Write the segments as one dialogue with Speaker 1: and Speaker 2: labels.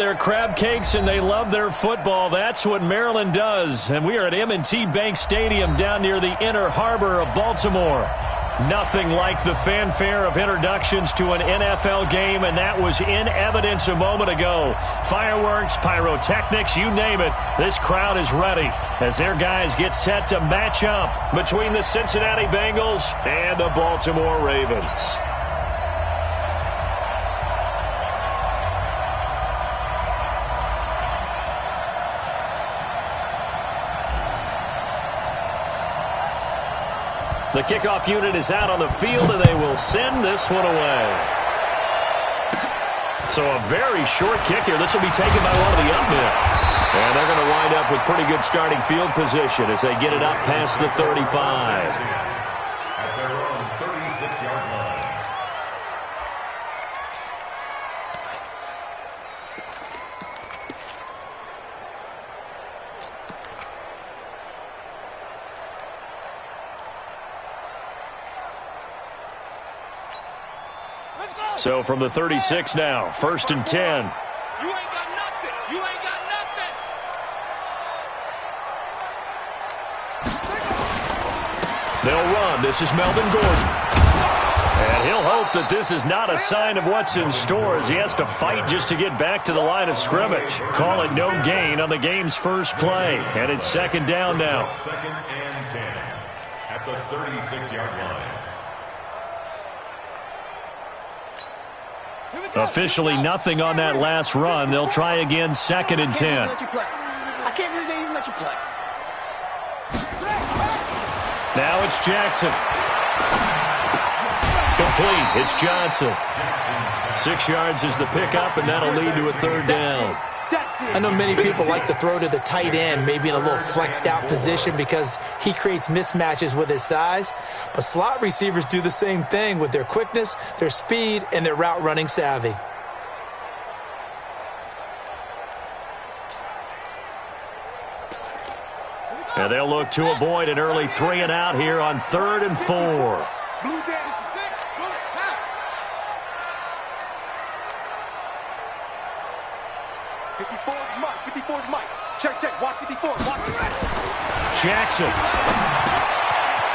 Speaker 1: Their crab cakes and they love their football. That's what Maryland does. And we are at M&T Bank Stadium down near the Inner Harbor of Baltimore. Nothing like the fanfare of introductions to an NFL game, and that was in evidence a moment ago. Fireworks, pyrotechnics, you name it. This crowd is ready as their guys get set to match up between the Cincinnati Bengals and the Baltimore Ravens. The kickoff unit is out on the field, and they will send this one away. So a very short kick here. This will be taken by one of the up men. And they're going to wind up with pretty good starting field position as they get it up past the 35.
Speaker 2: At their own 36-yard line.
Speaker 1: So from the 36 now, 1st and 10.
Speaker 3: You ain't got nothing. You ain't got nothing.
Speaker 1: They'll run. This is Melvin Gordon. And he'll hope that this is not a sign of what's in store as he has to fight just to get back to the line of scrimmage. Call it no gain on the game's first play. And it's 2nd down now.
Speaker 2: 2nd and 10 at the 36-yard line.
Speaker 1: Officially nothing on that last run. They'll try again 2nd and 10.
Speaker 4: I can't believe they even let you play.
Speaker 1: Now it's Jackson. Complete. It's Johnson. 6 yards is the pickup, and that'll lead to a 3rd down.
Speaker 5: I know many people like to throw to the tight end, maybe in a little flexed out position because he creates mismatches with his size. But slot receivers do the same thing with their quickness, their speed, and their route running savvy.
Speaker 1: And they'll look to avoid an early 3 and out here on 3rd and 4. Jackson.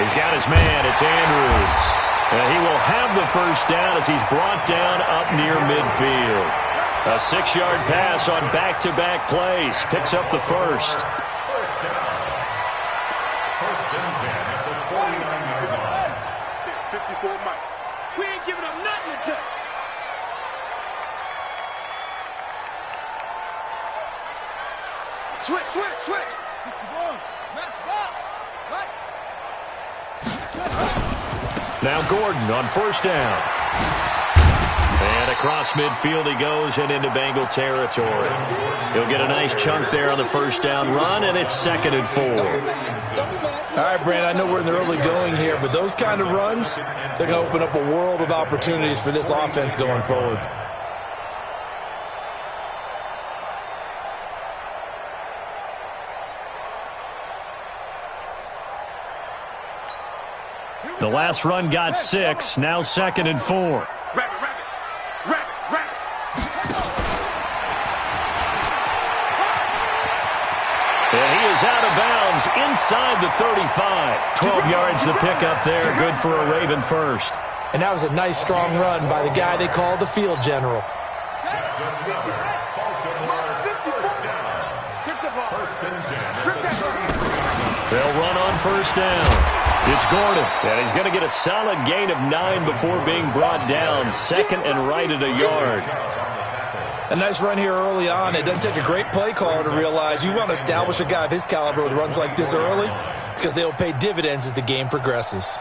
Speaker 1: He's got his man. It's Andrews. He will have the 1st down as he's brought down up near midfield. A 6-yard pass on back-to-back plays. Picks up the 1st.
Speaker 2: 1st and 10 at the 49-yard line.
Speaker 3: 54 Mike. We ain't giving up nothing today.
Speaker 4: Switch. 61. Match box. Right.
Speaker 1: Now Gordon on 1st down. And across midfield he goes and into Bengal territory. He'll get a nice chunk there on the 1st down run, and it's 2nd and 4.
Speaker 6: All right, Brandon, I know we're in the early going here, but those kind of runs, they're going to open up a world of opportunities for this offense going forward.
Speaker 1: The last run got 6, now 2nd and 4.
Speaker 3: Rabbit.
Speaker 1: And he is out of bounds inside the 35. 12 yards the pickup there, good for a Raven 1st.
Speaker 5: And that was a nice, strong run by the guy they call the field general.
Speaker 2: That's another Baltimore 1st down. 1st and 10.
Speaker 1: They'll run on 1st down. It's Gordon, and he's going to get a solid gain of 9 before being brought down. 2nd and right at a yard.
Speaker 6: A nice run here early on. It doesn't take a great play caller to realize you want to establish a guy of his caliber with runs like this early because they'll pay dividends as the game progresses.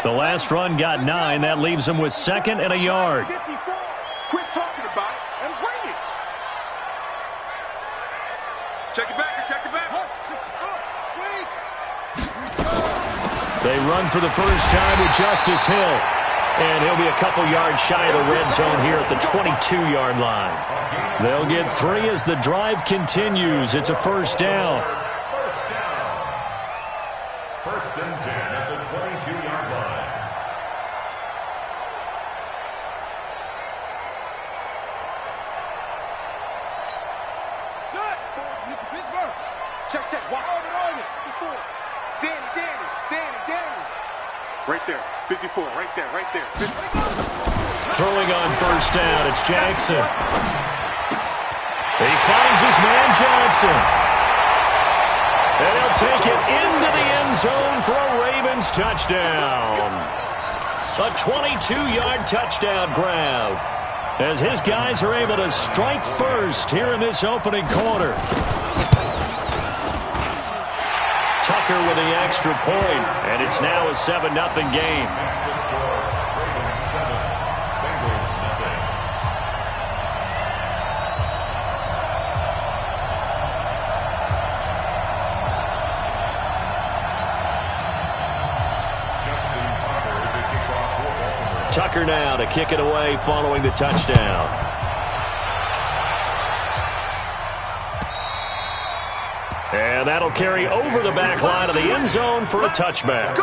Speaker 1: The last run got 9. That leaves him with 2nd and a yard.
Speaker 3: Quit talking about it and bring it. Check it back.
Speaker 1: They run for the 1st time with Justice Hill. And he'll be a couple yards shy of the red zone here at the 22-yard line. They'll get 3 as the drive continues. It's a 1st down.
Speaker 2: 1st and 10 at the 22-yard line.
Speaker 3: Check, check. Walk on it. 54. Danny. Right there. 54. Right there.
Speaker 1: Throwing on first down, it's Jackson. He finds his man Johnson. And he'll take it into the end zone for a Ravens touchdown. A 22-yard touchdown grab, as his guys are able to strike first here in this opening quarter. Tucker with the extra point, and it's now a 7-0 game. Tucker now to kick it away following the touchdown. And that'll carry over the back line of the end zone for a touchback.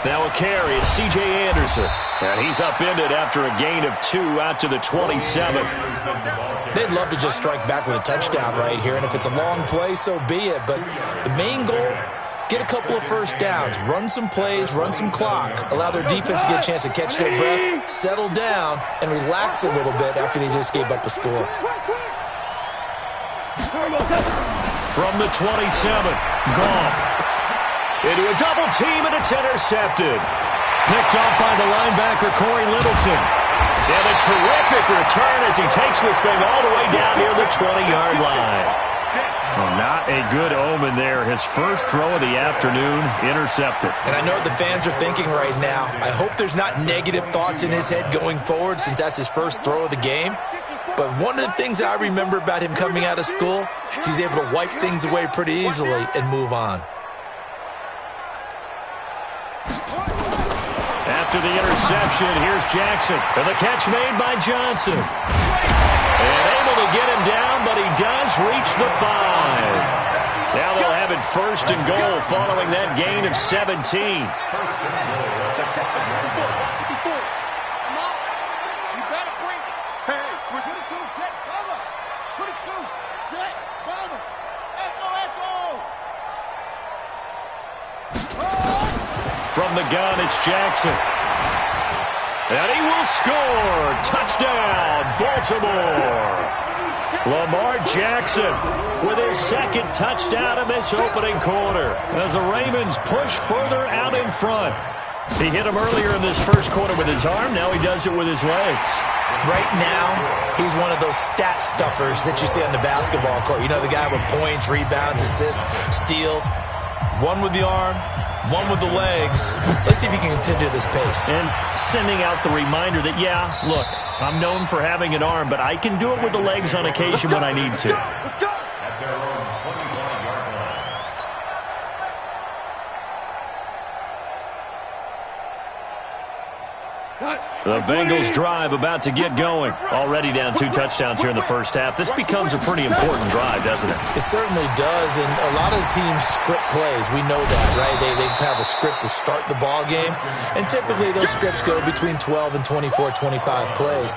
Speaker 1: Now a carry, it's C.J. Anderson. And he's upended after a gain of 2 out to the 27.
Speaker 6: They'd love to just strike back with a touchdown right here, and if it's a long play, so be it. But the main goal, get a couple of first downs, run some plays, run some clock, allow their defense to get a chance to catch their breath, settle down, and relax a little bit after they just gave up a score.
Speaker 1: From the 27, Goff. Into a double team, and it's intercepted. Picked off by the linebacker, Corey Littleton. And a terrific return as he takes this thing all the way down near the 20-yard line.
Speaker 7: Well, not a good omen there. His first throw of the afternoon, intercepted.
Speaker 6: And I know what the fans are thinking right now. I hope there's not negative thoughts in his head going forward since that's his first throw of the game. But one of the things I remember about him coming out of school is he's able to wipe things away pretty easily and move on.
Speaker 1: After the interception, here's Jackson. And the catch made by Johnson. And able to get him down, but he does reach the 5. Now they'll have it first and goal following that gain of 17. From the gun, it's Jackson. And he will score. Touchdown, Baltimore. Lamar Jackson with his second touchdown in this opening quarter as the Ravens push further out in front. He hit him earlier in this first quarter with his arm. Now he does it with his legs.
Speaker 6: Right now, he's one of those stat stuffers that you see on the basketball court. You know, the guy with points, rebounds, assists, steals. One with the arm, one with the legs. Let's see if he can continue this pace.
Speaker 1: And sending out the reminder that, yeah, look, I'm known for having an arm, but I can do it with the legs on occasion when I need to. The Bengals drive about to get going. Already down 2 touchdowns here in the first half. This becomes a pretty important drive, doesn't it?
Speaker 6: It certainly does, and a lot of the teams script plays. We know that, right? They have a script to start the ball game, and typically those scripts go between 12 and 24, 25 plays.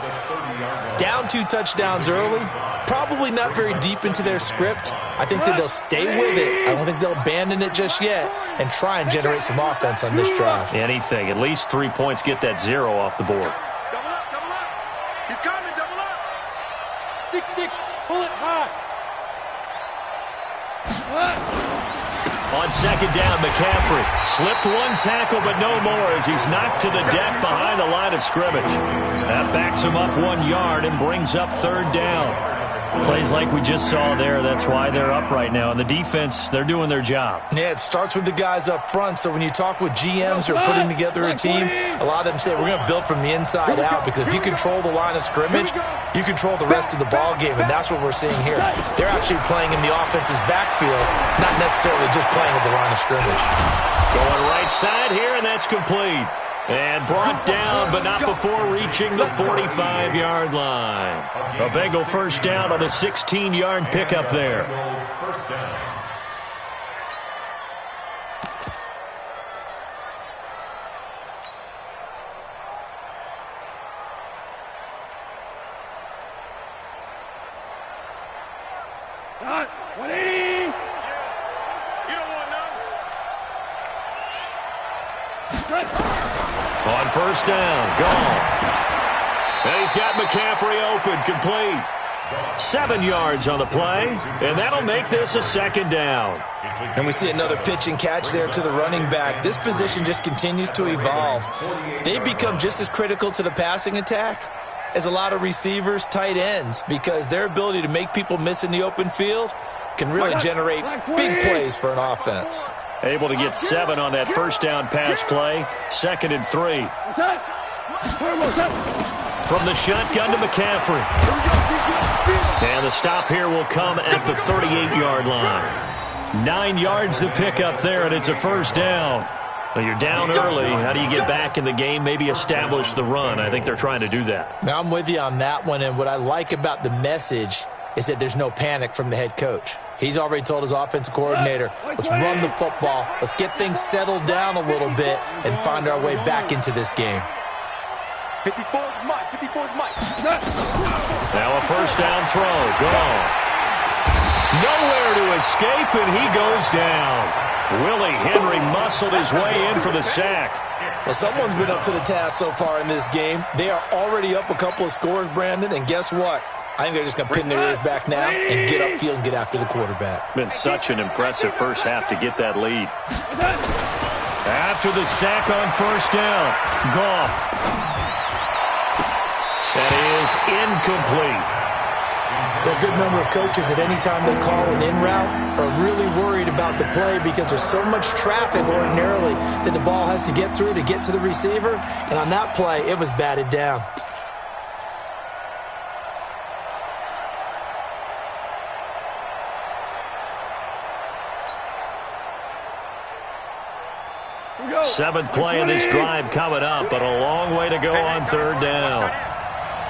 Speaker 6: Down 2 touchdowns early, probably not very deep into their script. I think that they'll stay with it. I don't think they'll abandon it just yet and try and generate some offense on this drive.
Speaker 1: Anything. At least 3 points, get that 0 off the board.
Speaker 3: Double up. He's coming, double up. 6-6, pull it high.
Speaker 1: On second down, McCaffrey slipped 1 tackle, but no more as he's knocked to the deck behind the line of scrimmage. That backs him up 1 yard and brings up 3rd down. Plays like we just saw there, that's why they're up right now. And the defense, they're doing their job.
Speaker 5: Yeah, it starts with the guys up front. So when you talk with GMs who are putting together a team, a lot of them say we're going to build from the inside out, because if you control the line of scrimmage, you control the rest of the ball game, and that's what we're seeing here. They're actually playing in the offense's backfield, not necessarily just playing at the line of scrimmage.
Speaker 1: Going right side here, and that's complete. And brought down, but not before reaching the 45-yard line. A Bengal first down on a 16-yard pickup there.
Speaker 2: First down.
Speaker 4: All right, 180.
Speaker 3: You don't want none.
Speaker 1: On first down, gone. And he's got McCaffrey open, complete. 7 yards on the play, and that'll make this a second down.
Speaker 5: And we see another pitch and catch there to the running back. This position just continues to evolve. They become just as critical to the passing attack as a lot of receivers, tight ends, because their ability to make people miss in the open field can really generate big plays for an offense.
Speaker 1: Able to get 7 on that first down pass play. 2nd and 3. From the shotgun to McCaffrey. And the stop here will come at the 38-yard line. 9 yards to pick up there, and it's a first down. Well, you're down early. How do you get back in the game, maybe establish the run? I think they're trying to do that.
Speaker 5: Now, I'm with you on that one, and what I like about the message is that there's no panic from the head coach. He's already told his offensive coordinator, let's run the football, let's get things settled down a little bit and find our way back into this game.
Speaker 3: 54 is Mike. 54 is Mike.
Speaker 1: Now a first down throw. Gone. Nowhere to escape, and he goes down. Willie Henry muscled his way in for the sack.
Speaker 5: Well, someone's been up to the task so far in this game. They are already up a couple of scores, Brandon, and guess what? I think they're just going to pin their ears back now and get upfield and get after the quarterback.
Speaker 1: Been such an impressive first half to get that lead. After the sack on first down, Goff. That is incomplete.
Speaker 5: There are a good number of coaches at any time they call an in route are really worried about the play because there's so much traffic ordinarily that the ball has to get through to get to the receiver. And on that play, it was batted down.
Speaker 1: Seventh play of this drive coming up, but a long way to go on third down.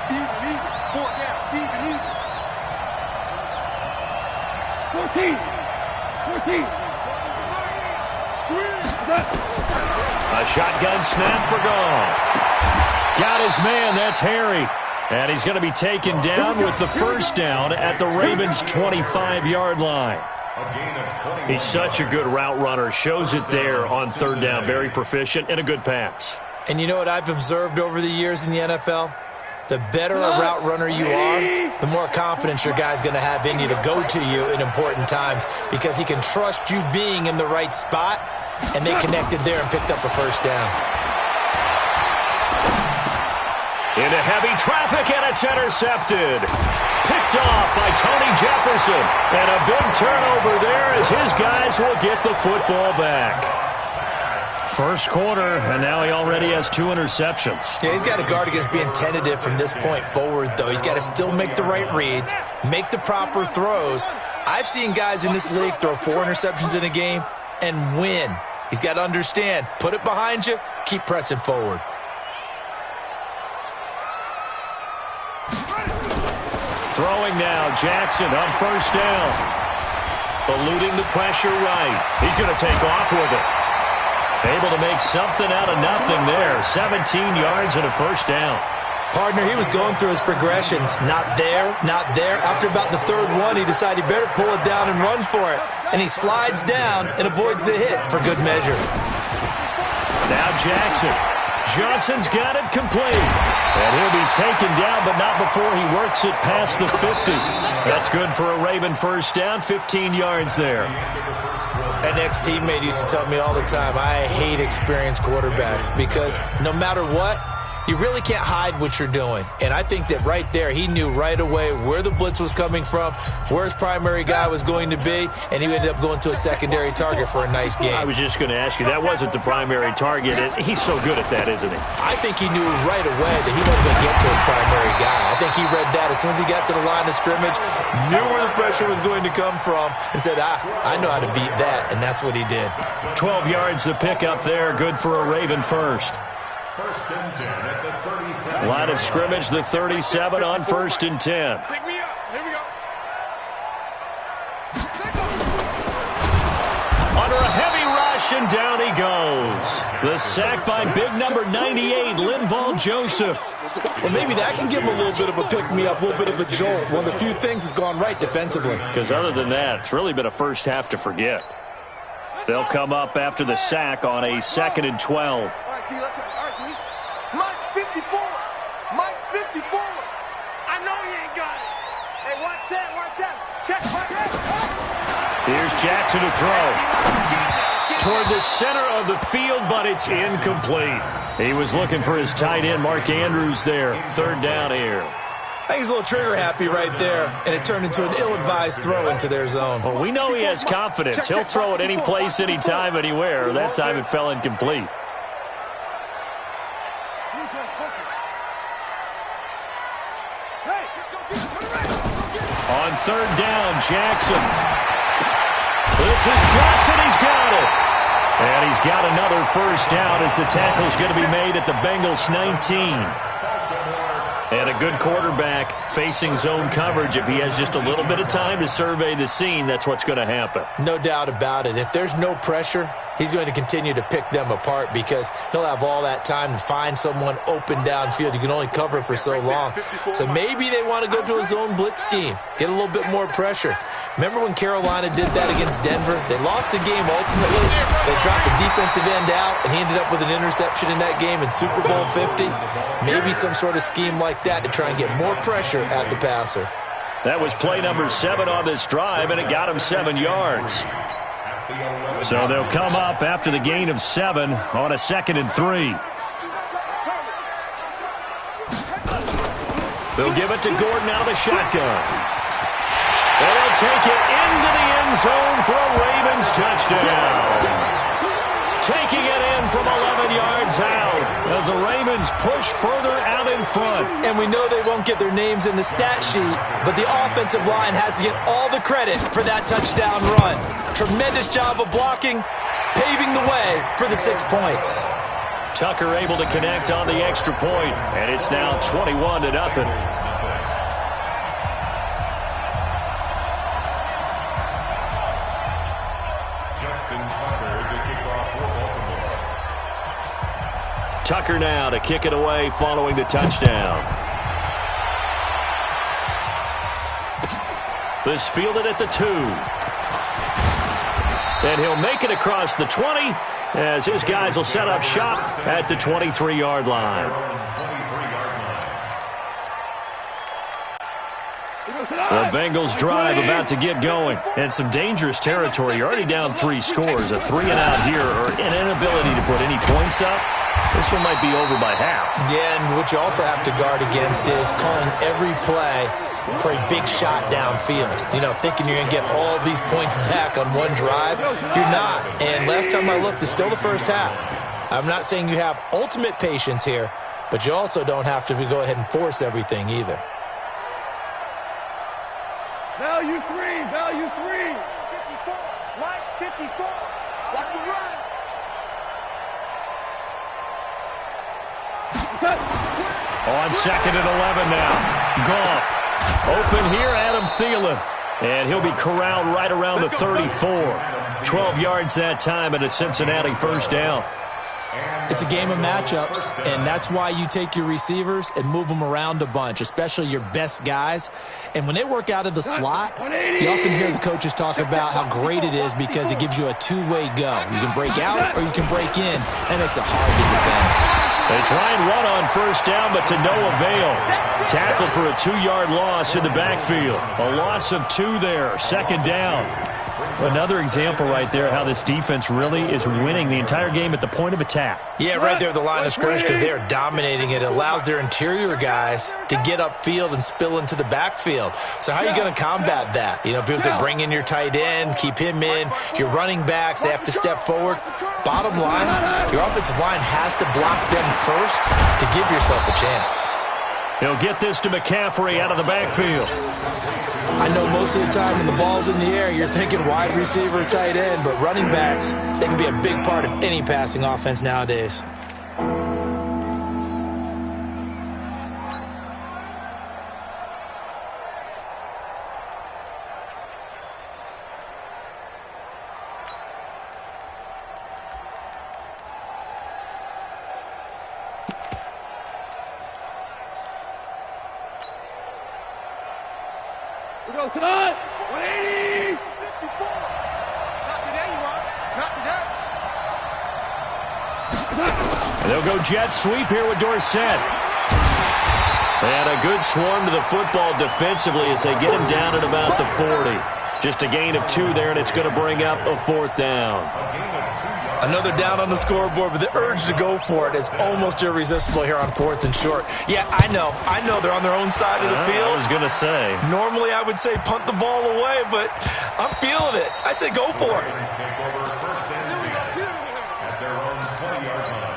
Speaker 3: Even. 4 down. Even.
Speaker 4: 14.
Speaker 1: A shotgun snap for Goff. Got his man, that's Harry. And he's going to be taken down with the first down at the Ravens' 25-yard line. He's such a good route runner. Shows it there on third down. Very proficient and a good pass.
Speaker 5: And you know what I've observed over the years in the NFL? The better a route runner you are, the more confidence your guy's going to have in you to go to you in important times because he can trust you being in the right spot, and they connected there and picked up a first down.
Speaker 1: Into heavy traffic, and it's intercepted. Picked off by Tony Jefferson. And a big turnover there as his guys will get the football back. First quarter, and now he already has 2 interceptions.
Speaker 5: Yeah, he's got to guard against being tentative from this point forward, though. He's got to still make the right reads, make the proper throws. I've seen guys in this league throw 4 interceptions in a game and win. He's got to understand, put it behind you, keep pressing forward.
Speaker 1: Throwing now, Jackson on first down. Eluding the pressure right. He's going to take off with it. Able to make something out of nothing there. 17 yards and a first down.
Speaker 5: Partner, he was going through his progressions. Not there, not there. After about the third one, he decided he better pull it down and run for it. And he slides down and avoids the hit for good measure.
Speaker 1: Now Jackson. Johnson's got it complete. And he'll be taken down, but not before he works it past the 50. That's good for a Raven first down, 15 yards there.
Speaker 5: An ex-teammate used to tell me all the time, I hate experienced quarterbacks because no matter what, you really can't hide what you're doing. And I think that right there, he knew right away where the blitz was coming from, where his primary guy was going to be, and he ended up going to a secondary target for a nice game.
Speaker 1: I was just going to ask you, that wasn't the primary target. He's so good at that, isn't he?
Speaker 5: I think he knew right away that he wasn't going to get to his primary guy. I think he read that as soon as he got to the line of scrimmage, knew where the pressure was going to come from, and said, I know how to beat that, and that's what he did.
Speaker 1: 12 yards the pickup there, good for a Raven first.
Speaker 2: First and 10 at the 37.
Speaker 1: Line of scrimmage, the 37 on first and 10.
Speaker 3: Pick me up. Here we go.
Speaker 1: Under a heavy rush, and down he goes. The sack by big number 98, Linval Joseph.
Speaker 5: Well, maybe that can give him a little bit of a pick-me-up, a little bit of a jolt. One of the few things has gone right defensively.
Speaker 1: Because other than that, it's really been a first half to forget. They'll come up after the sack on a 2nd and 12.
Speaker 3: All right, T, let's go. All right, T. Mike's 54. Mike's 54. I know he ain't got it. Hey, watch that. Check.
Speaker 1: Here's Jackson to throw. Toward the center of the field, but it's incomplete. He was looking for his tight end, Mark Andrews, there. Third down here.
Speaker 5: I think he's a little trigger-happy right there, and it turned into an ill-advised throw into their zone.
Speaker 1: Well, we know he has confidence. He'll throw it any place, anytime, anywhere. That time it fell incomplete. On third down, Jackson. This is Jackson. He's got it. And he's got another first down as the tackle's going to be made at the Bengals 19. And a good quarterback facing zone coverage. If he has just a little bit of time to survey the scene, that's what's going to happen.
Speaker 5: No doubt about it. If there's no pressure, he's going to continue to pick them apart because he'll have all that time to find someone open downfield. You can only cover for so long. So maybe they want to go to a zone blitz scheme, get a little bit more pressure. Remember when Carolina did that against Denver? They lost the game ultimately. They dropped the defensive end out, and he ended up with an interception in that game in Super Bowl 50. Maybe some sort of scheme like that to try and get more pressure at the passer.
Speaker 1: That was play number 7 on this drive, and it got him 7 yards. So they'll come up after the gain of 7 on a 2nd and 3. They'll give it to Gordon out of the shotgun. And they'll take it into the end zone for a Ravens touchdown. Taking it in from 11 yards out as the Ravens push further out in front.
Speaker 5: And we know they won't get their names in the stat sheet, but the offensive line has to get all the credit for that touchdown run. Tremendous job of blocking, paving the way for the 6 points.
Speaker 1: Tucker able to connect on the extra point, and it's now 21-0. Tucker now to kick it away following the touchdown. This fielded at the 2. And he'll make it across the 20 as his guys will set up shop at the 23-yard line. The Bengals drive about to get going. And some dangerous territory. You're already down 3 scores. A 3-and-out here or an inability to put any points up. This one might be over by half.
Speaker 5: Yeah, and what you also have to guard against is calling every play for a big shot downfield. You know, thinking you're going to get all these points back on one drive. You're not. And last time I looked, it's still the first half. I'm not saying you have ultimate patience here, but you also don't have to go ahead and force everything either.
Speaker 4: Value 3, value 3.
Speaker 3: 54. Mike, 54. Watch the run.
Speaker 1: On 2nd and 11 now. Goff. Open here, Adam Thielen. And he'll be corralled right around the 34. 12 yards that time and a Cincinnati first down.
Speaker 5: It's a game of matchups, and that's why you take your receivers and move them around a bunch, especially your best guys. And when they work out of the slot, you often hear the coaches talk about how great it is because it gives you a two-way go. You can break out or you can break in. That makes it hard to defend.
Speaker 1: They try and run on first down, but to no avail. Tackled for a 2-yard loss in the backfield. A loss of 2 there. 2nd down. Another example right there how this defense really is winning the entire game at the point of attack.
Speaker 6: Yeah, right there at the line of scrimmage because they are dominating it. It allows their interior guys to get upfield and spill into the backfield. So how are you going to combat that? You know, people say bring in your tight end, keep him in. Your running backs, they have to step forward. Bottom line, your offensive line has to block them first to give yourself a chance.
Speaker 1: He'll get this to McCaffrey out of the backfield.
Speaker 6: I know most of the time when the ball's in the air, you're thinking wide receiver, tight end, but running backs, they can be a big part of any passing offense nowadays.
Speaker 4: We go tonight. 180.
Speaker 3: 54. Not today, you are. Not today.
Speaker 1: And they'll go jet sweep here with Dorsett. And a good swarm to the football defensively as they get him down at about the 40. Just a gain of 2 there, and it's going to bring up a 4th down.
Speaker 6: Another down on the scoreboard, but the urge to go for it is almost irresistible here on 4th and short. Yeah, I know they're on their own side of the field.
Speaker 1: I was going to say.
Speaker 6: Normally I would say punt the ball away, but I'm feeling it. I say go for it.
Speaker 2: At their own 20-yard line.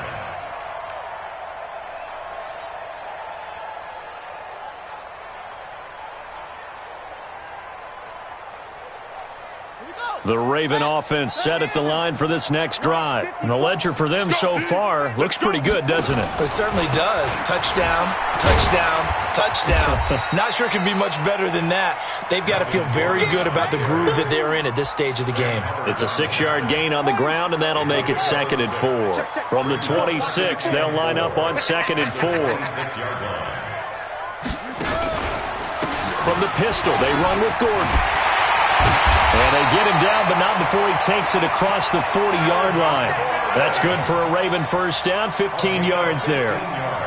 Speaker 1: The Raven offense set at the line for this next drive. And the ledger for them so far looks pretty good, doesn't it?
Speaker 6: It certainly does. Touchdown, touchdown, touchdown. Not sure it can be much better than that. They've got to feel very good about the groove that they're in at this stage of the game.
Speaker 1: It's a 6-yard gain on the ground, and that'll make it 2nd and 4. From the 26, they'll line up on 2nd and 4. From the pistol, they run with Gordon. And they get him down, but not before he takes it across the 40-yard line. That's good for a Raven first down, 15 yards there.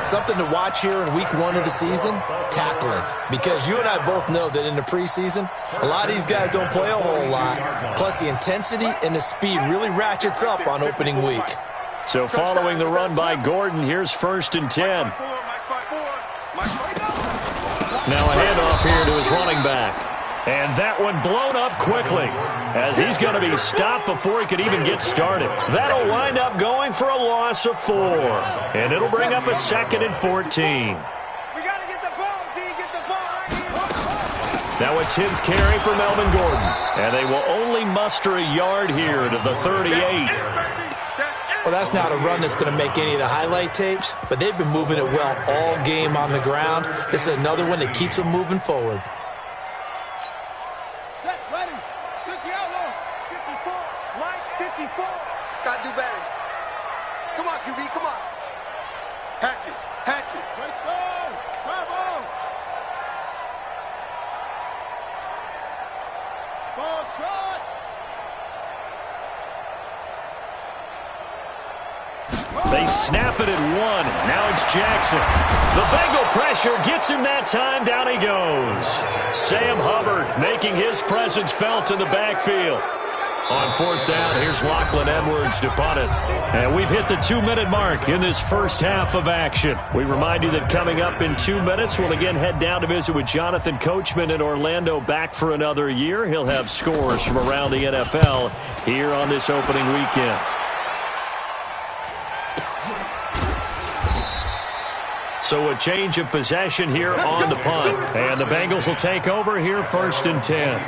Speaker 6: Something to watch here in week 1 of the season, tackling. Because you and I both know that in the preseason, a lot of these guys don't play a whole lot. Plus, the intensity and the speed really ratchets up on opening week.
Speaker 1: So following the run by Gordon, here's 1st and 10. Now a handoff here to his running back. And that one blown up quickly as he's going to be stopped before he could even get started. That'll wind up going for a loss of 4. And it'll bring up a 2nd and 14.
Speaker 3: We got to get the ball, D. Get the ball right here.
Speaker 1: Now a 10th carry for Melvin Gordon. And they will only muster a yard here to the 38.
Speaker 6: Well, that's not a run that's going to make any of the highlight tapes, but they've been moving it well all game on the ground. This is another one that keeps them moving forward.
Speaker 3: Set, ready. 60 outlaw. 54. Mike, 54. Got to do better. Come on, QB, come on. Hatchet, hatchet.
Speaker 4: Play slow. Travel. Ball trot.
Speaker 1: They snap it at 1. Now it's Jackson. The Bengal pressure gets him that time. Down he goes. Sam Hubbard making his presence felt in the backfield. On 4th down, here's Lachlan Edwards to punt it. And we've hit the 2-minute mark in this first half of action. We remind you that coming up in 2 minutes, we'll again head down to visit with Jonathan Coachman in Orlando, back for another year. He'll have scores from around the NFL here on this opening weekend. So a change of possession here on the punt. And the Bengals will take over here 1st and 10.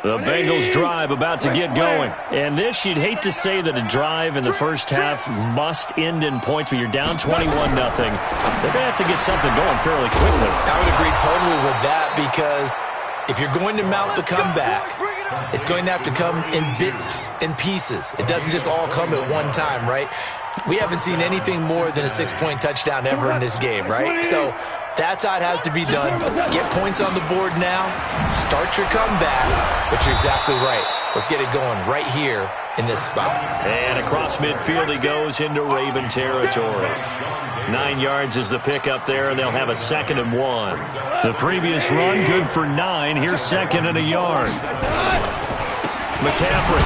Speaker 1: The Bengals drive about to get going. And this, you'd hate to say that a drive in the first half must end in points, but you're down 21-0. They're going to have to get something going fairly quickly.
Speaker 6: I would agree totally with that because if you're going to mount the comeback, it's going to have to come in bits and pieces. It doesn't just all come at one time, right? We haven't seen anything more than a 6-point touchdown ever in this game, right? So that's how it has to be done. Get points on the board now. Start your comeback. But you're exactly right. Let's get it going right here
Speaker 5: in this spot.
Speaker 1: And across midfield he goes into Raven territory. 9 yards is the pickup there, and they'll have a 2nd and 1. The previous run, good for 9. Here's 2nd and a yard. McCaffrey.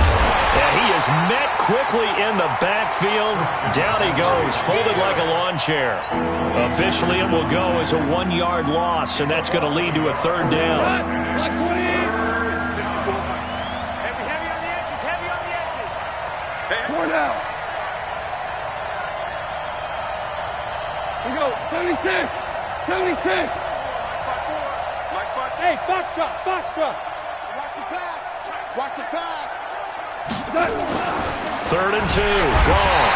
Speaker 1: And he is met quickly in the backfield. Down he goes, folded like a lawn chair. Officially, it will go as a 1-yard loss, and that's going to lead to a 3rd down.
Speaker 3: Heavy on the edges.
Speaker 4: 4 down. We go. 76. 76. Hey, Foxtrot.
Speaker 3: Watch the pass. Watch the pass.
Speaker 1: 3rd and 2. Gone.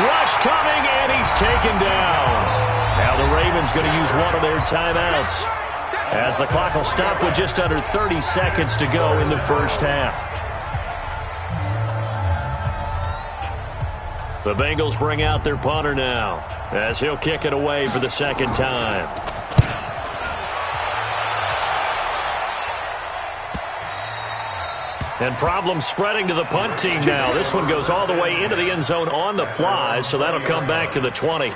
Speaker 1: Rush coming, and he's taken down. Now the Ravens going to use one of their timeouts, as the clock will stop with just under 30 seconds to go in the first half. The Bengals bring out their punter now, as he'll kick it away for the 2nd time. And problems spreading to the punt team now. This one goes all the way into the end zone on the fly, so that'll come back to the 20.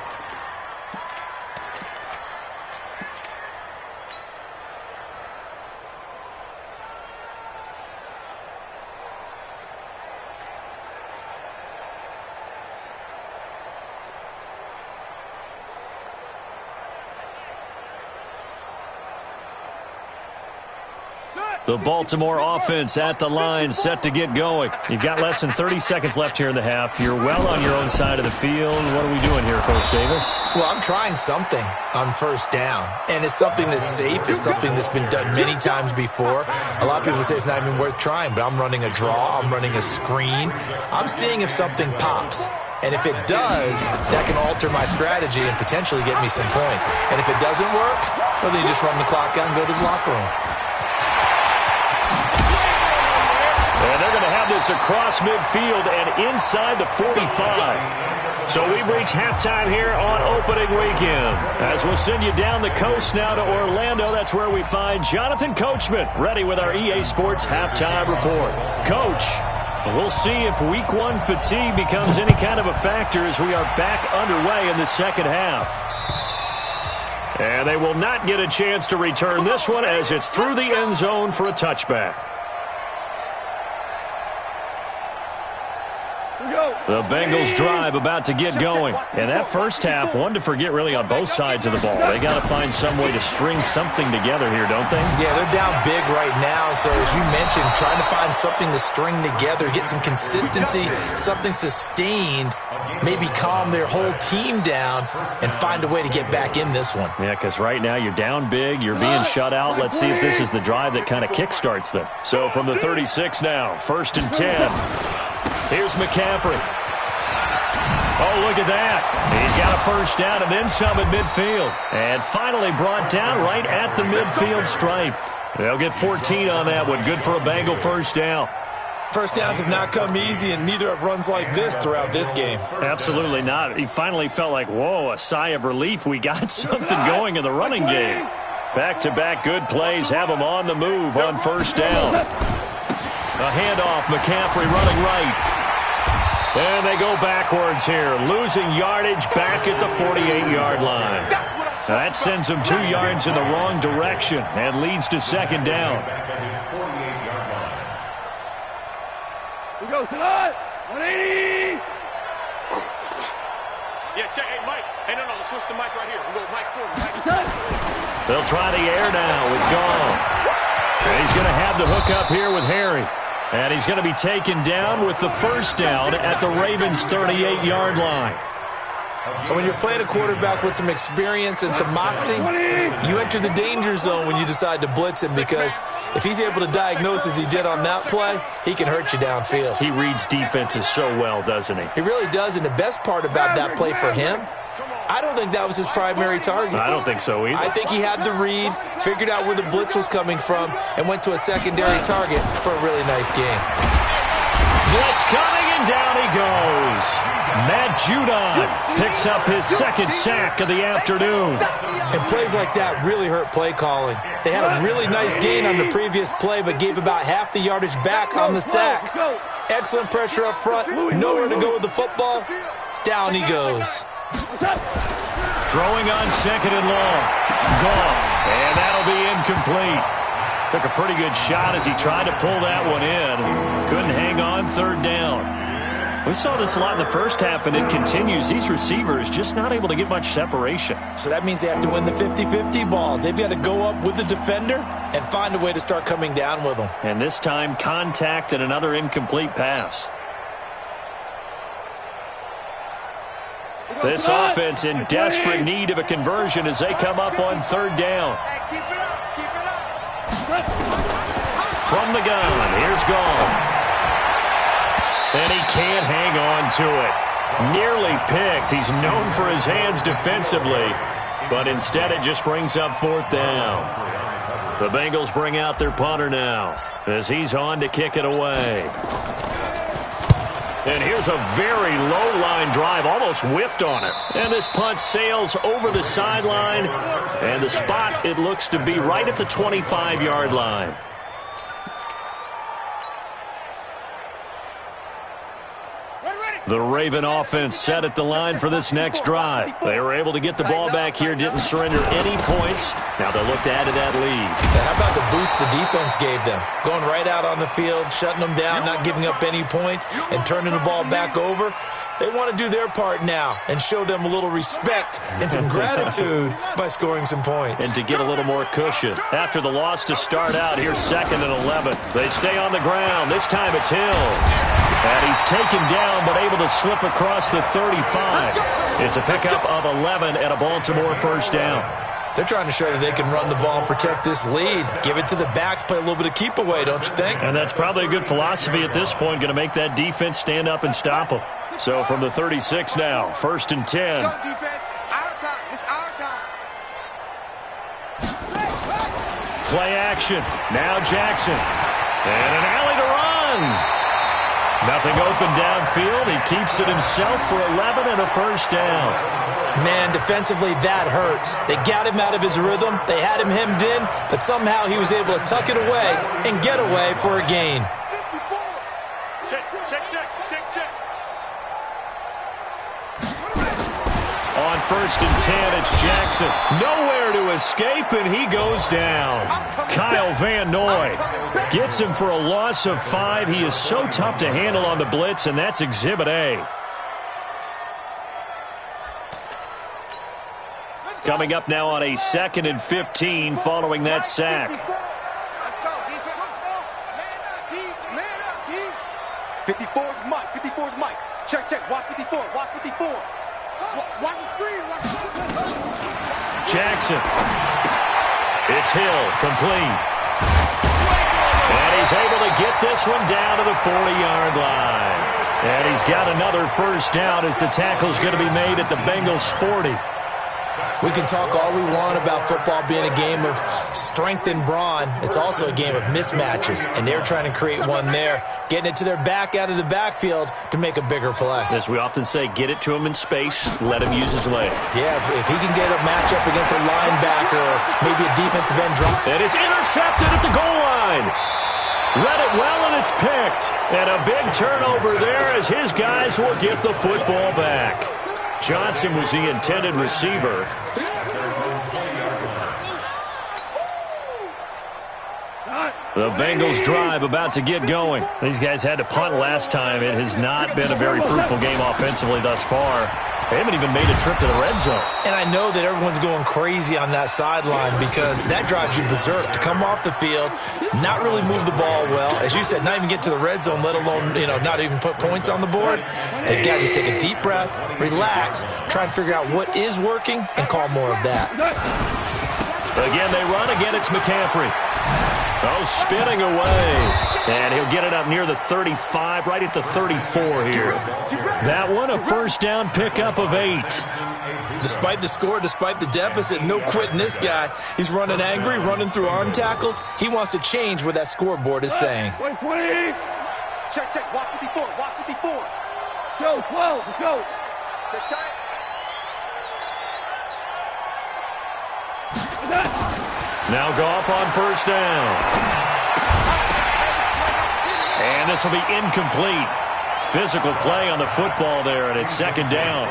Speaker 1: The Baltimore offense at the line, set to get going. You've got less than 30 seconds left here in the half. You're well on your own side of the field. What are we doing here, Coach Davis?
Speaker 5: Well, I'm trying something on 1st down, and it's something that's safe. It's something that's been done many times before. A lot of people say it's not even worth trying, but I'm running a draw. I'm running a screen. I'm seeing if something pops. And if it does, that can alter my strategy and potentially get me some points. And if it doesn't work, well, then you just run the clock out and go to the locker room.
Speaker 1: And they're going to have this across midfield and inside the 45. So we've reached halftime here on opening weekend. As we'll send you down the coast now to Orlando, that's where we find Jonathan Coachman, ready with our EA Sports halftime report. Coach, we'll see if week 1 fatigue becomes any kind of a factor as we are back underway in the 2nd half. And they will not get a chance to return this one as it's through the end zone for a touchback. The Bengals drive about to get going. And that first half, one to forget really on both sides of the ball. They got to find some way to string something together here, don't they?
Speaker 5: Yeah, they're down big right now. So as you mentioned, trying to find something to string together, get some consistency, something sustained, maybe calm their whole team down and find a way to get back in this one.
Speaker 1: Yeah, because right now you're down big, you're being shut out. Let's see if this is the drive that kind of kickstarts them. So from the 36 now, 1st and 10. Here's McCaffrey. Oh, look at that. He's got a first down and then some at midfield. And finally brought down right at the midfield stripe. They'll get 14 on that one. Good for a Bengal first down.
Speaker 5: First downs have not come easy, and neither have runs like this throughout this game.
Speaker 1: Absolutely not. He finally felt like, whoa, a sigh of relief. We got something going in the running game. Back-to-back good plays have him on the move on first down. A handoff, McCaffrey running right. And they go backwards here, losing yardage back at the 48-yard line. Now that sends them 2 yards in the wrong direction and leads to 2nd down.
Speaker 4: We go tonight. 180.
Speaker 3: Yeah, check. Hey, Mike. Hey, no, let's switch the mic right here. We'll go Mike forward.
Speaker 1: They'll try the air now with Gall. And he's going to have the hook up here with Harry. And he's going to be taken down with the first down at the Ravens' 38-yard line.
Speaker 5: And when you're playing a quarterback with some experience and some moxie, you enter the danger zone when you decide to blitz him, because if he's able to diagnose as he did on that play, he can hurt you downfield.
Speaker 1: He reads defenses so well, doesn't he?
Speaker 5: He really does, and the best part about that play for him, I don't think that was his primary target.
Speaker 1: I don't think so either.
Speaker 5: I think he had the read, figured out where the blitz was coming from, and went to a secondary target for a really nice game.
Speaker 1: Blitz coming, and down he goes. Matt Judon picks up his 2nd sack of the afternoon.
Speaker 5: And plays like that really hurt play calling. They had a really nice gain on the previous play, but gave about half the yardage back on the sack. Excellent pressure up front. Nowhere to go with the football. Down he goes.
Speaker 1: Throwing on second and long. Goff. And that'll be incomplete. Took a pretty good shot as he tried to pull that one in. Couldn't hang on third down. We saw this a lot in the first half, and it continues. These receivers just not able to get much separation.
Speaker 5: So that means they have to win the 50-50 balls. They've got to go up with the defender and find a way to start coming down with them.
Speaker 1: And this time, contact and another incomplete pass. This offense in desperate need of a conversion as they come up on third down.
Speaker 3: Keep it up. Keep it up.
Speaker 1: From the gun, here's Goff. And he can't hang on to it. Nearly picked. He's known for his hands defensively, but instead it just brings up fourth down. The Bengals bring out their punter now as he's on to kick it away. And here's a very low-line drive, almost whiffed on it. And this punt sails over the sideline, and the spot, it looks to be right at the 25-yard line. The Raven offense set at the line for this next drive. They were able to get the ball back here, didn't surrender any points. Now they'll look to add to that lead.
Speaker 5: How about the boost the defense gave them? Going right out on the field, shutting them down, not giving up any points, and turning the ball back over. They want to do their part now and show them a little respect and some gratitude by scoring some points.
Speaker 1: And to get a little more cushion. After the loss to start out, here's 2nd and 11. They stay on the ground. This time it's Hill. And he's taken down but able to slip across the 35. It's a pickup of 11 and a Baltimore first down.
Speaker 5: They're trying to show that they can run the ball and protect this lead. Give it to the backs, play a little bit of keep away, don't you think?
Speaker 1: And that's probably a good philosophy at this point, going to make that defense stand up and stop them. So from the 36 now, 1st and 10.
Speaker 3: Let's go, defense. Our time. It's our time.
Speaker 1: Play action. Now Jackson. And an alley to run. Nothing open downfield. He keeps it himself for 11 and a first down.
Speaker 5: Man, defensively, that hurts. They got him out of his rhythm. They had him hemmed in, but somehow he was able to tuck it away and get away for a gain.
Speaker 3: 54. Check.
Speaker 1: On 1st and 10, it's Jackson. Nowhere to escape, and he goes down. Kyle Van Noy gets him for a loss of 5. He is so tough to handle on the blitz, and that's Exhibit A. Coming up now on a 2nd and 15 following that sack.
Speaker 3: Let's go, defense. Let's go. Man up, D. 54 is Mike. 54 is Mike. Check. Watch 54. Watch 54. Watch the screen.
Speaker 1: Jackson. It's Hill, complete. And he's able to get this one down to the 40-yard line. And he's got another first down as the tackle's going to be made at the Bengals' 40.
Speaker 5: We can talk all we want about football being a game of strength and brawn. It's also a game of mismatches, and they're trying to create one there, getting it to their back out of the backfield to make a bigger play.
Speaker 1: As we often say, get it to him in space, let him use his leg.
Speaker 5: Yeah, if he can get a matchup against a linebacker or maybe a defensive end drop.
Speaker 1: And it's intercepted at the goal line. Read it well, and it's picked. And a big turnover there as his guys will get the football back. Johnson was the intended receiver. The Bengals drive about to get going. These guys had to punt last time. It has not been a very fruitful game offensively thus far. They haven't even made a trip to the red zone.
Speaker 5: And I know that everyone's going crazy on that sideline because that drives you berserk. To come off the field, not really move the ball well. As you said, not even get to the red zone, let alone, not even put points on the board. They've got to just take a deep breath, relax, try and figure out what is working, and call more of that.
Speaker 1: Again, they run. Again, it's McCaffrey. Oh, spinning away. And he'll get it up near the 35, right at the 34 here. That one, a first down pickup of 8.
Speaker 5: Despite the score, despite the deficit, no quitting this guy. He's running angry, running through arm tackles. He wants to change what that scoreboard is saying.
Speaker 4: 20.
Speaker 3: Check. Watch 54. Watch 54.
Speaker 4: Go, 12. Let's go.
Speaker 3: Check tight.
Speaker 1: Now Goff on first down. And this will be incomplete. Physical play on the football there, and it's second down.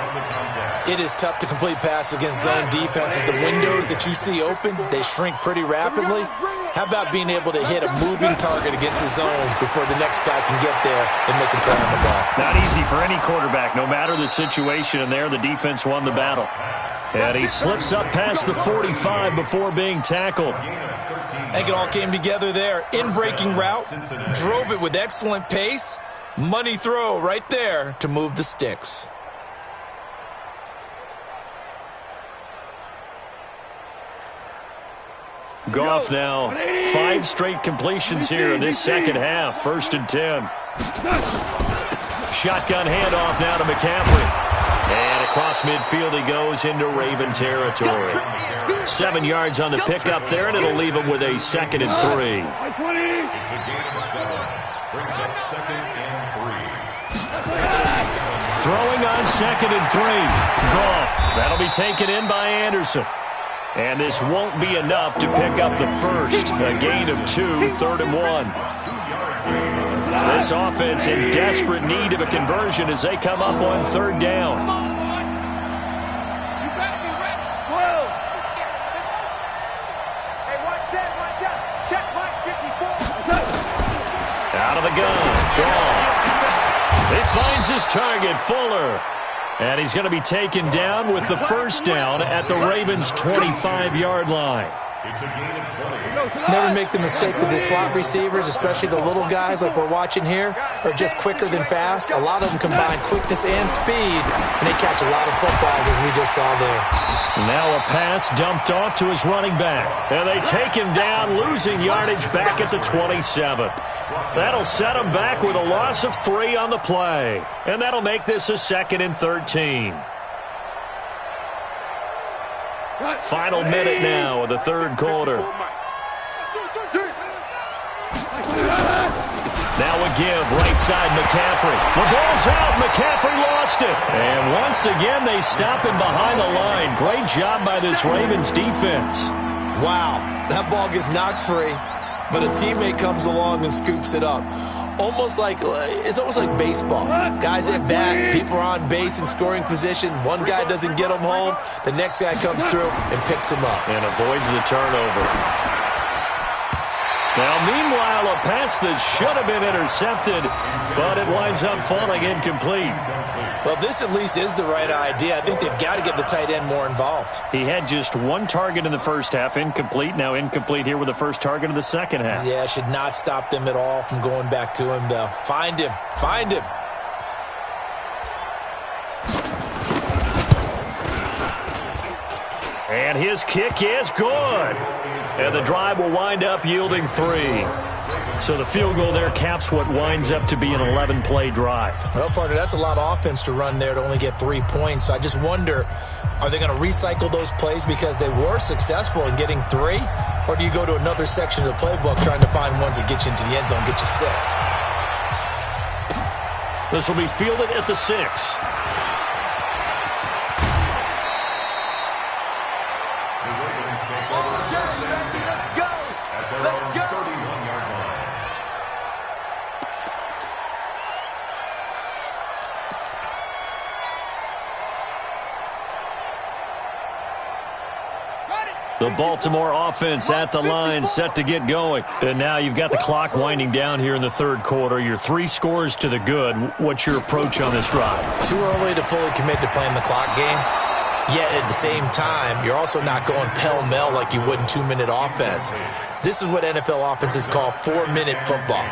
Speaker 6: It is tough to complete passes against zone defenses. The windows that you see open, they shrink pretty rapidly. How about being able to hit a moving target against a zone before the next guy can get there and make a play on the ball?
Speaker 1: Not easy for any quarterback, no matter the situation, and there the defense won the battle. And he slips up past the 45 before being tackled.
Speaker 6: I think it all came together there. In-breaking route, drove it with excellent pace. Money throw right there to move the sticks.
Speaker 1: Goff now 5 straight completions here in this second half. 1st and 10. Shotgun handoff now to McCaffrey. And across midfield he goes into Raven territory. 7 yards on the pickup there, and it'll leave him with a 2nd and 3.
Speaker 2: It's a gain of 7. Brings up 2nd and 3.
Speaker 1: Throwing on 2nd and 3. Goff. That'll be taken in by Anderson. And this won't be enough to pick up the first. A gain of 2, 3rd and 1. This offense in desperate need of a conversion as they come up on 3rd down. Out of the gun. Goff. He finds his target, Fuller. And he's going to be taken down with the first down at the Ravens' 25-yard line.
Speaker 2: It's a gain of 20.
Speaker 5: Never make the mistake that the slot receivers, especially the little guys like we're watching here, are just quicker than fast. A lot of them combine quickness and speed, and they catch a lot of footballs, as we just saw there.
Speaker 1: Now a pass dumped off to his running back. And they take him down, losing yardage back at the 27. That'll set him back with a loss of 3 on the play. And that'll make this a 2nd and 13. Final minute now of the 3rd quarter. Now a give, right side McCaffrey. The ball's out, McCaffrey lost it. And once again, they stop him behind the line. Great job by this Ravens defense.
Speaker 6: Wow, that ball gets knocked free, but a teammate comes along and scoops it up. It's almost like baseball. Guys at bat, people are on base in scoring position. One guy doesn't get him home. The next guy comes through and picks him up.
Speaker 1: And avoids the turnover. Now, meanwhile, a pass that should have been intercepted, but it winds up falling incomplete.
Speaker 6: Well, this at least is the right idea. I think they've got to get the tight end more involved.
Speaker 1: He had just 1 target in the first half, incomplete. Now incomplete here with the first target of the second half.
Speaker 6: Yeah, should not stop them at all from going back to him, though. Find him. Find him.
Speaker 1: And his kick is good. And the drive will wind up yielding 3. So the field goal there caps what winds up to be an 11-play drive.
Speaker 6: Well, partner, that's a lot of offense to run there to only get 3 points. So I just wonder, are they going to recycle those plays because they were successful in getting 3? Or do you go to another section of the playbook trying to find ones that get you into the end zone, get you 6?
Speaker 1: This will be fielded at the 6. The Baltimore offense at the line, set to get going. And now you've got the clock winding down here in the 3rd quarter. You're 3 scores to the good. What's your approach on this drive?
Speaker 6: Too early to fully commit to playing the clock game. Yet at the same time, you're also not going pell-mell like you would in 2-minute offense. This is what NFL offenses call 4-minute football.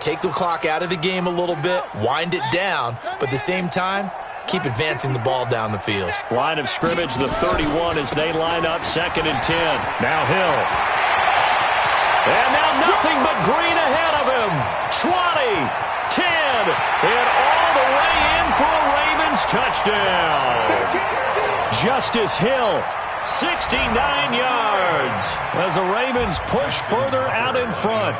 Speaker 6: Take the clock out of the game a little bit, wind it down, but at the same time, keep advancing the ball down the field.
Speaker 1: Line of scrimmage, the 31 as they line up 2nd and 10. Now Hill. And now nothing but green ahead of him. 20, 10, and all the way in for a Ravens touchdown. Justice Hill 69 yards as the Ravens push further out in front.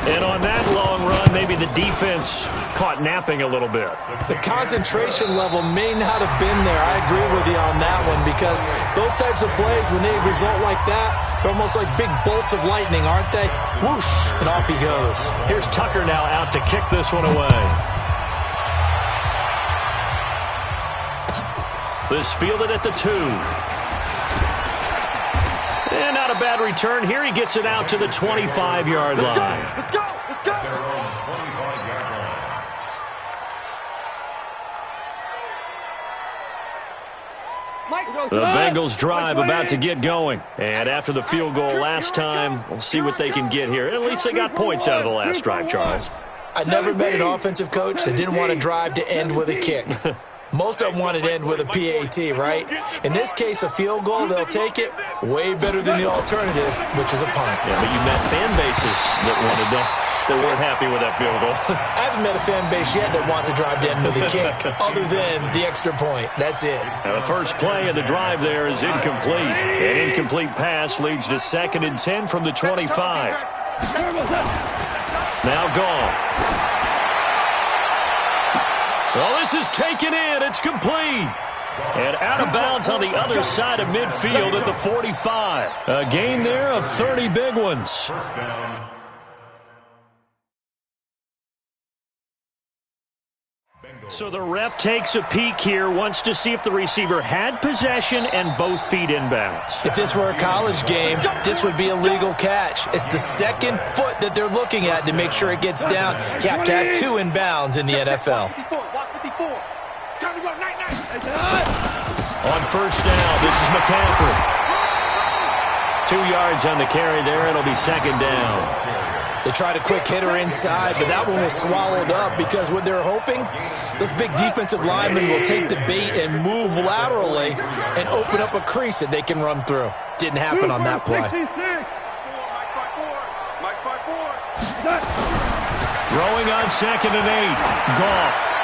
Speaker 1: And on that long run, maybe the defense caught napping a little bit.
Speaker 5: The concentration level may not have been there. I agree with you on that one, because those types of plays, when they result like that, they're almost like big bolts of lightning, aren't they? Whoosh, and off he goes.
Speaker 1: Here's Tucker now out to kick this one away. This fielded at the 2. And not a bad return here. He gets it out to the 25-yard line.
Speaker 3: Let's go! Let's go!
Speaker 1: The Bengals drive about to get going. And after the field goal last time, we'll see what they can get here. At least they got points out of the last drive, Charles.
Speaker 5: I never met an offensive coach that didn't want to drive to end with a kick. Most of them wanted to end with a PAT, right? In this case, a field goal, they'll take it. Way better than the alternative, which is a punt.
Speaker 1: Yeah, but you met fan bases that wanted that weren't happy with that field goal.
Speaker 5: I haven't met a fan base yet that wants to drive to end with a kick, other than the extra point. That's it.
Speaker 1: Now the first play of the drive there is incomplete. An incomplete pass leads to 2nd and 10 from the 25. Now gone. Well, this is taken in. It's complete. And out of bounds on the other side of midfield at the 45. A gain there of 30 big ones. So the ref takes a peek here, wants to see if the receiver had possession and both feet inbounds.
Speaker 5: If this were a college game, this would be a legal catch. It's the second foot that they're looking at to make sure it gets down. You have to have 2 inbounds in the NFL.
Speaker 1: On first down, this is McCaffrey. 2 yards on the carry there. It'll be 2nd down.
Speaker 5: They tried a quick hitter inside, but that one was swallowed up because what they're hoping, those big defensive linemen will take the bait and move laterally and open up a crease that they can run through. Didn't happen on that play.
Speaker 1: Throwing on 2nd and 8. Goff.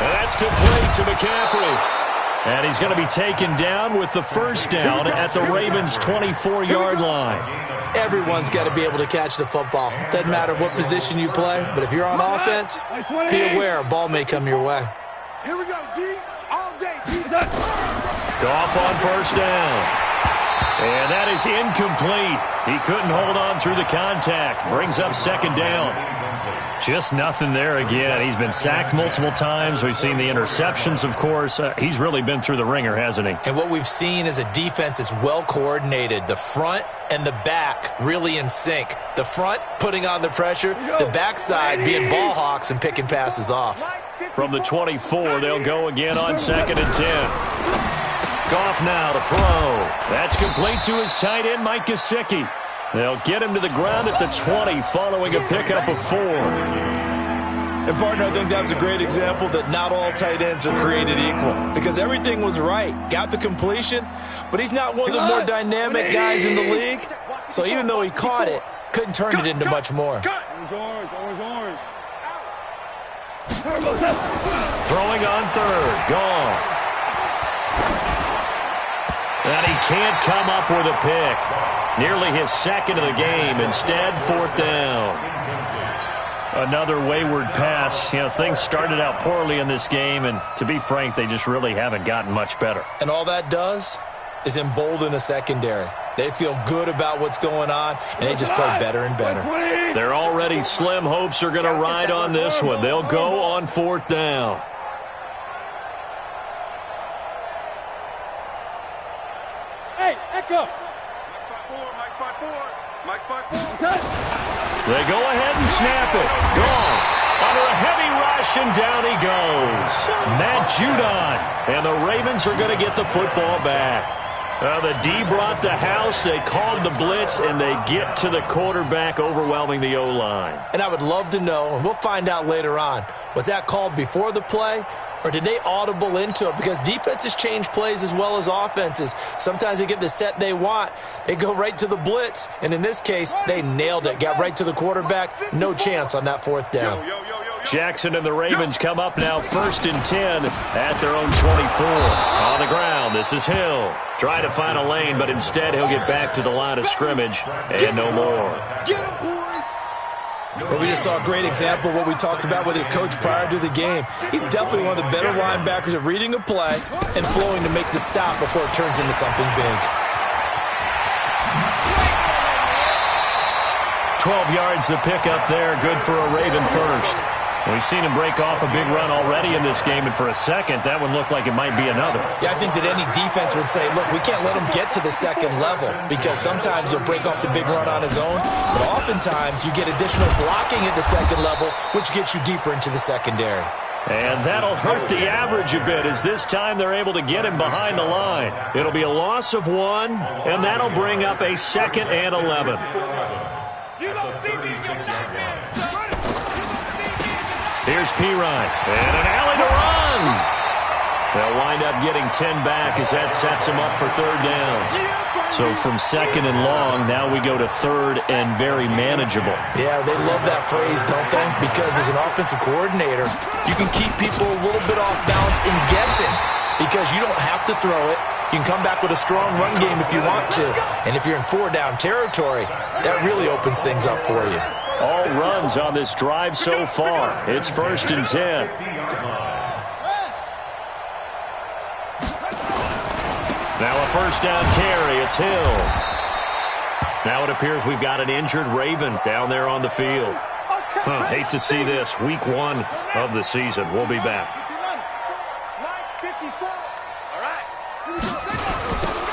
Speaker 1: And that's complete to McCaffrey. And he's going to be taken down with the first down at the Ravens' 24-yard line.
Speaker 5: Everyone's got to be able to catch the football. Doesn't matter what position you play, but if you're on offense, be aware a ball may come your way.
Speaker 3: Here we go, D. All day, D.
Speaker 1: Goff on first down. And that is incomplete. He couldn't hold on through the contact. Brings up 2nd down. Just nothing there again. He's been sacked multiple times. We've seen the interceptions, of course. He's really been through the ringer, hasn't he?
Speaker 5: And what we've seen is a defense that's well coordinated. The front and the back really in sync. The front putting on the pressure. The backside being ball hawks and picking passes off.
Speaker 1: From the 24, they'll go again on 2nd and 10. Goff now to throw. That's complete to his tight end, Mike Gesicki. They'll get him to the ground at the 20 following a pickup of 4.
Speaker 5: And, partner, I think that was a great example that not all tight ends are created equal, because everything was right. Got the completion, but he's not one of the more dynamic guys in the league. So even though he caught it, couldn't turn it into much more.
Speaker 3: Orange.
Speaker 1: Throwing on 3rd. Goff. And he can't come up with a pick. Nearly his 2nd of the game. Instead, 4th down. Another wayward pass. You know, things started out poorly in this game, and to be frank, they just really haven't gotten much better.
Speaker 5: And all that does is embolden a secondary. They feel good about what's going on, and they just play better and better.
Speaker 1: Their already slim hopes are going to ride on this one. They'll go on 4th down.
Speaker 4: Hey, Echo.
Speaker 3: Mike 5-4.
Speaker 1: They go ahead and snap it. Gone. Under a heavy rush, and down he goes. Matt Judon. And the Ravens are going to get the football back. The D brought the house. They called the blitz, and they get to the quarterback, overwhelming the O-line.
Speaker 5: And I would love to know, and we'll find out later on, was that called before the play, or did they audible into it? Because defenses change plays as well as offenses. Sometimes they get the set they want. They go right to the blitz. And in this case, they nailed it. Got right to the quarterback. No chance on that 4th down.
Speaker 3: Yo.
Speaker 1: Jackson and the Ravens come up now 1st and 10 at their own 24. On the ground, this is Hill. Trying to find a lane, but instead he'll get back to the line of scrimmage and no more.
Speaker 6: Well, we just saw a great example of what we talked about with his coach prior to the game. He's definitely one of the better linebackers at reading a play and flowing to make the stop before it turns into something big.
Speaker 1: 12 yards to pick up there, good for a Raven first. We've seen him break off a big run already in this game, and for a second, that one looked like it might be another.
Speaker 6: Yeah, I think that any defense would say, look, we can't let him get to the second level because sometimes he'll break off the big run on his own, but oftentimes you get additional blocking at the second level, which gets you deeper into the secondary.
Speaker 1: And that'll hurt the average a bit as this time they're able to get him behind the line. It'll be a loss of 1, and that'll bring up a 2nd and 11. Here's Pirine, and an alley to run. They'll wind up getting 10 back as that sets them up for 3rd down. So from 2nd and long, now we go to 3rd and very manageable.
Speaker 6: Yeah, they love that phrase, don't they? Because as an offensive coordinator, you can keep people a little bit off balance and guessing because you don't have to throw it. You can come back with a strong run game if you want to. And if you're in 4-down territory, that really opens things up for you.
Speaker 1: All runs on this drive so far. It's 1st and 10. Now a 1st down carry. It's Hill. Now it appears we've got an injured Raven down there on the field. Hate to see this. Week 1 of the season. We'll be back.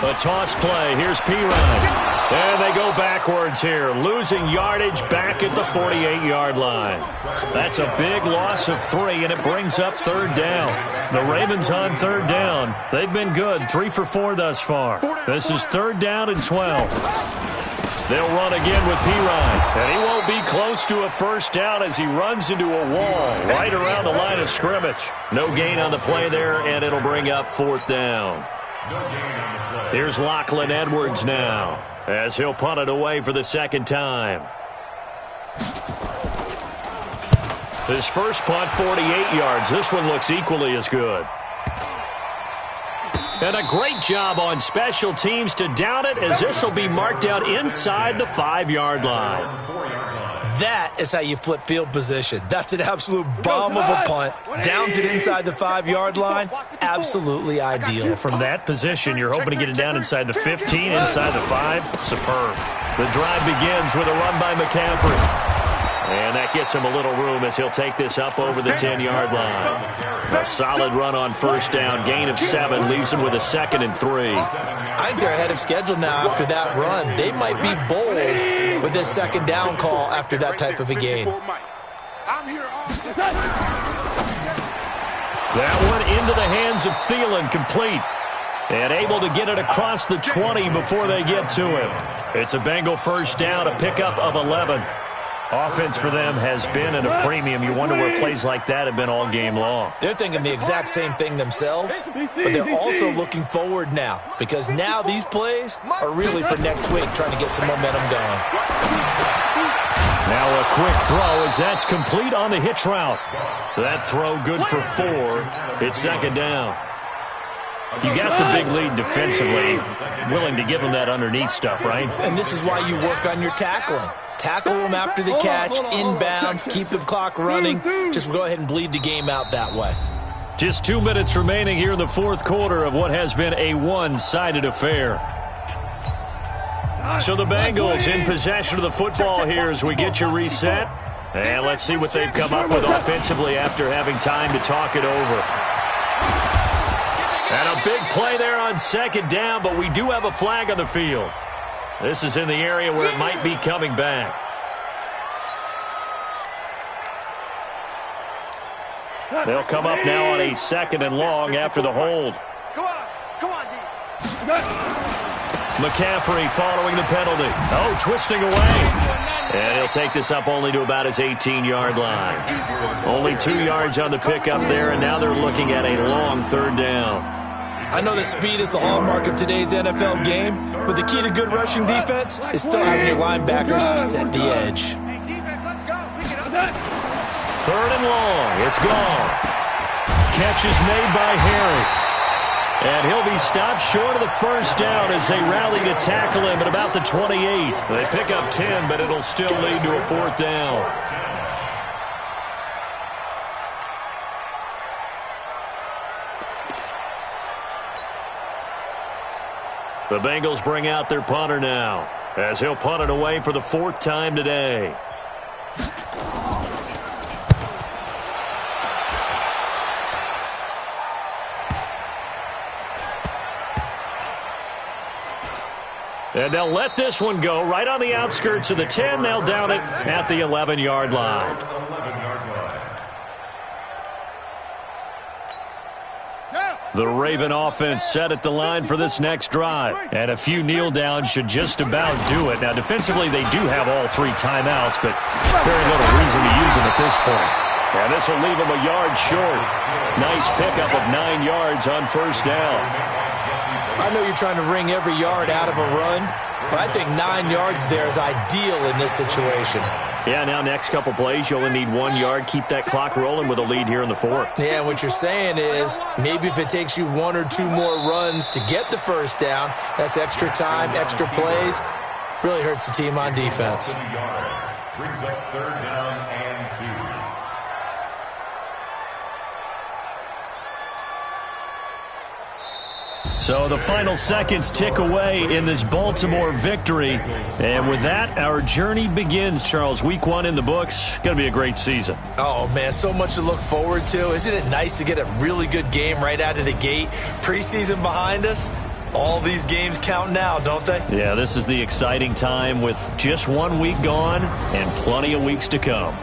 Speaker 1: A toss play. Here's Pirine. And they go backwards here, losing yardage back at the 48-yard line. That's a big loss of 3, and it brings up 3rd down. The Ravens on 3rd down. They've been good, 3 for 4 thus far. This is 3rd down and 12. They'll run again with Pirine, and he won't be close to a 1st down as he runs into a wall right around the line of scrimmage. No gain on the play there, and it'll bring up 4th down. Here's Lachlan Edwards now, as he'll punt it away for the 2nd time. His first punt, 48 yards. This one looks equally as good. And a great job on special teams to down it, as this will be marked out inside the 5-yard line.
Speaker 6: That is how you flip field position. That's an absolute bomb of a punt. Downs it inside the 5-yard line. Absolutely ideal.
Speaker 1: From that position, you're hoping to get it down inside the 15, inside the 5. Superb. The drive begins with a run by McCaffrey. And that gets him a little room as he'll take this up over the 10-yard line. A solid run on 1st down. Gain of 7 leaves him with a 2nd and 3.
Speaker 6: I think they're ahead of schedule now after that run. They might be bold with this 2nd down call after that type of a game.
Speaker 1: That one into the hands of Thielen, complete. And able to get it across the 20 before they get to him. It's a Bengal 1st down, a pickup of 11. Offense for them has been at a premium. You wonder where plays like that have been all game long.
Speaker 6: They're thinking the exact same thing themselves, but they're also looking forward now because now these plays are really for next week, trying to get some momentum going.
Speaker 1: Now a quick throw as that's complete on the hitch route. That throw good for 4. It's 2nd down. You got the big lead defensively, willing to give them that underneath stuff, right?
Speaker 6: And this is why you work on your tackling. Tackle them after the catch, inbounds, keep the clock running. Just go ahead and bleed the game out that way.
Speaker 1: Just 2 minutes remaining here in the 4th quarter of what has been a one-sided affair. So the Bengals in possession of the football here as we get you reset. And let's see what they've come up with offensively after having time to talk it over. And a big play there on 2nd down, but we do have a flag on the field. This is in the area where it might be coming back. They'll come up now on a 2nd and long after the hold.
Speaker 3: Come on, D.
Speaker 1: McCaffrey following the penalty. Oh, twisting away. And he'll take this up only to about his 18-yard line. Only 2 yards on the pickup there, and now they're looking at a long 3rd down.
Speaker 6: I know that speed is the hallmark of today's NFL game, but the key to good rushing defense is still having your linebackers set the edge.
Speaker 1: Third and long. It's gone. Catch is made by Harry. And he'll be stopped short of the first down as they rally to tackle him at about the 28. They pick up 10, but it'll still lead to a fourth down. The Bengals bring out their punter now, as he'll punt it away for the fourth time today. And they'll let this one go right on the outskirts of the 10. They'll down it at the 11-yard line. The Raven offense set at the line for this next drive. And a few kneel downs should just about do it. Now, defensively, they do have all three timeouts, but very little reason to use them at this point. And this will leave them a yard short. Nice pickup of 9 yards on first down.
Speaker 5: I know you're trying to wring every yard out of a run, but I think 9 yards there is ideal in this situation.
Speaker 1: Yeah, now next couple plays, you only need 1 yard. Keep that clock rolling with a lead here in the fourth.
Speaker 5: Yeah, what you're saying is maybe if it takes you 1 or 2 more runs to get the first down, that's extra time, extra plays. Really hurts the team on defense.
Speaker 2: Brings up third down and 2.
Speaker 1: So the final seconds tick away in this Baltimore victory. And with that, our journey begins, Charles. Week 1 in the books. Going to be a great season.
Speaker 5: Oh, man, so much to look forward to. Isn't it nice to get a really good game right out of the gate? Preseason behind us. All these games count now, don't they?
Speaker 1: Yeah, this is the exciting time with just 1 week gone and plenty of weeks to come.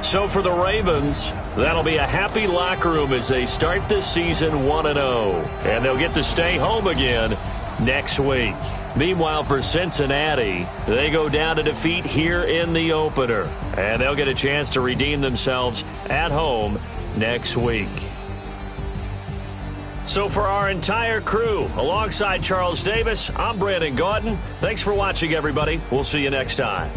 Speaker 1: So for the Ravens, that'll be a happy locker room as they start this season 1-0. And they'll get to stay home again next week. Meanwhile, for Cincinnati, they go down to defeat here in the opener. And they'll get a chance to redeem themselves at home next week. So for our entire crew, alongside Charles Davis, I'm Brandon Gaudin. Thanks for watching, everybody. We'll see you next time.